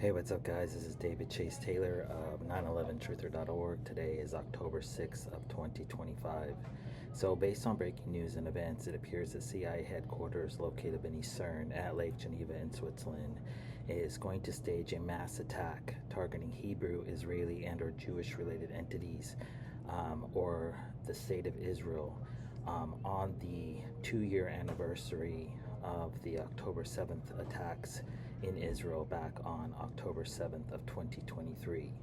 Hey, what's up, guys? This is David Chase Taylor of 911truther.org. Today is October 6th of 2025. So, based on breaking news and events, it appears the CIA headquarters located beneath CERN at Lake Geneva in Switzerland is going to stage a mass attack targeting Hebrew, Israeli, and/or Jewish-related entities, or the state of Israel, on the 2-year anniversary of the October 7th attacks in Israel back on October 7th of 2023.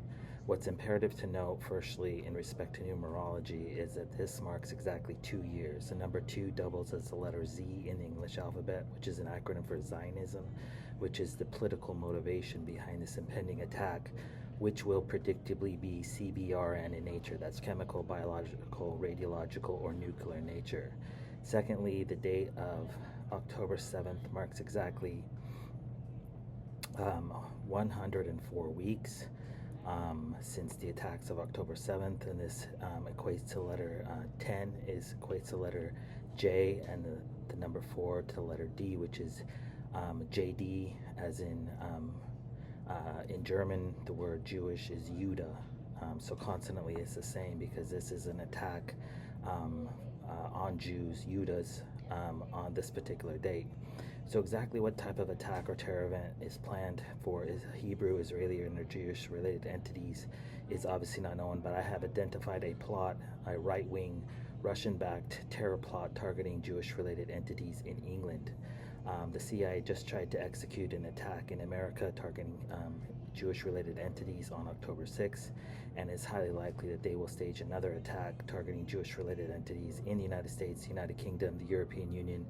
What's imperative to note, firstly, in respect to numerology, is that this marks exactly 2 years. The number 2 doubles as the letter Z in the English alphabet, which is an acronym for Zionism, which is the political motivation behind this impending attack, which will predictably be CBRN in nature. That's chemical, biological, radiological, or nuclear in nature. Secondly, the date of October 7th marks exactly 104 weeks since the attacks of October 7th, and this equates to letter 10 equates to letter J, and the number 4 to the letter D, which is JD, as in German the word Jewish is Juda. So consonantly it's the same, because this is an attack on Jews, Judas, on this particular date. So exactly what type of attack or terror event is planned for is Hebrew, Israeli, and Jewish related entities is obviously not known, but I have identified a plot, a right-wing Russian-backed terror plot targeting Jewish-related entities in England. The CIA just tried to execute an attack in America targeting Jewish-related entities on October 6th, and it's highly likely that they will stage another attack targeting Jewish-related entities in the United States, United Kingdom, the European Union,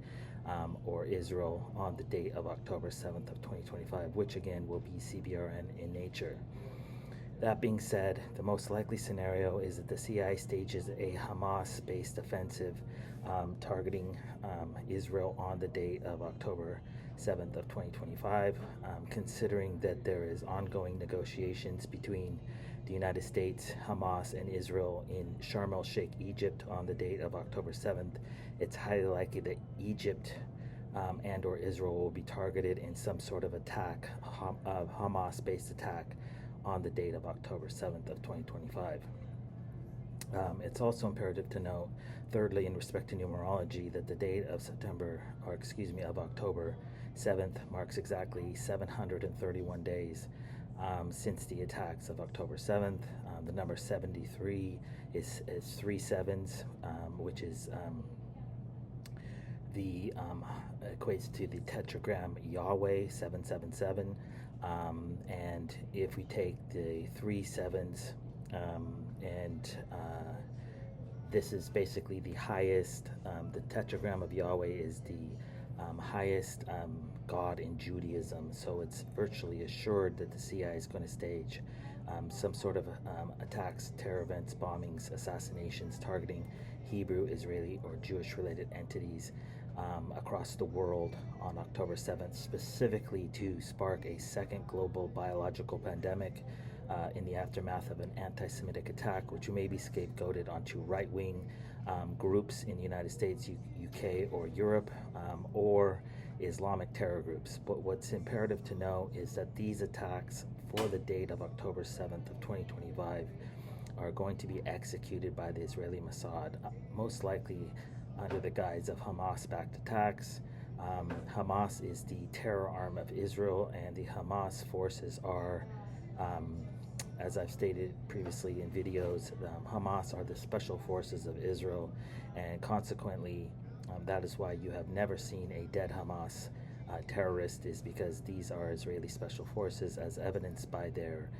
or Israel on the date of October 7th of 2025, which again will be CBRN in nature. That being said, the most likely scenario is that the CIA stages a Hamas-based offensive targeting Israel on the date of October 7th of 2025, considering that there is ongoing negotiations between the United States, Hamas, and Israel in Sharm el-Sheikh, Egypt on the date of October 7th. It's highly likely that Egypt and or Israel will be targeted in some sort of attack, Hamas-based attack, on the date of October 7th of 2025. It's also imperative to note, thirdly, in respect to numerology, that the date of October 7th marks exactly 731 days since the attacks of October 7th. The number 73 is 3 sevens, which is the equates to the tetragram Yahweh 777, and if we take the 3 sevens and this is basically the highest, the tetragram of Yahweh is the highest God in Judaism, so it's virtually assured that the CIA is going to stage some sort of attacks, terror events, bombings, assassinations targeting Hebrew, Israeli, or Jewish-related entities across the world on October 7th, specifically to spark a second global biological pandemic in the aftermath of an anti-Semitic attack, which may be scapegoated onto right-wing groups in the United States, UK, or Europe, or Islamic terror groups. But what's imperative to know is that these attacks for the date of October 7th of 2025 are going to be executed by the Israeli Mossad, most likely under the guise of Hamas-backed attacks. Hamas is the terror arm of Israel, and the Hamas forces are, as I've stated previously in videos, Hamas are the special forces of Israel, and consequently, that is why you have never seen a dead Hamas terrorist, is because these are Israeli special forces, as evidenced by their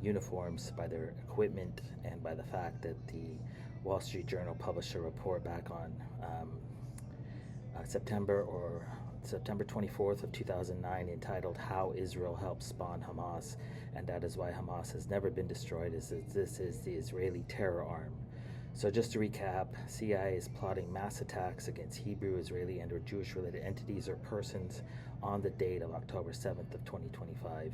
uniforms, by their equipment, and by the fact that the Wall Street Journal published a report back on September 24th of 2009 entitled "How Israel Helped Spawn Hamas," and that is why Hamas has never been destroyed, is that this is the Israeli terror arm. So just to recap, CIA is plotting mass attacks against Hebrew, Israeli, and or Jewish-related entities or persons on the date of October 7th of 2025,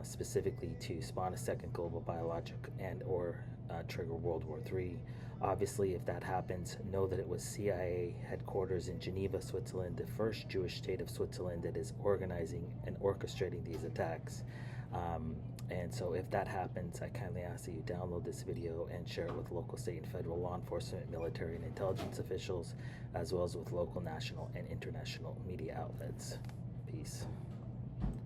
specifically to spawn a second global biologic and or trigger World War III. Obviously, if that happens, know that it was CIA headquarters in Geneva, Switzerland, the first Jewish state of Switzerland, that is organizing and orchestrating these attacks. And so if that happens, I kindly ask that you download this video and share it with local, state, and federal law enforcement, military, and intelligence officials, as well as with local, national, and international media outlets. Peace.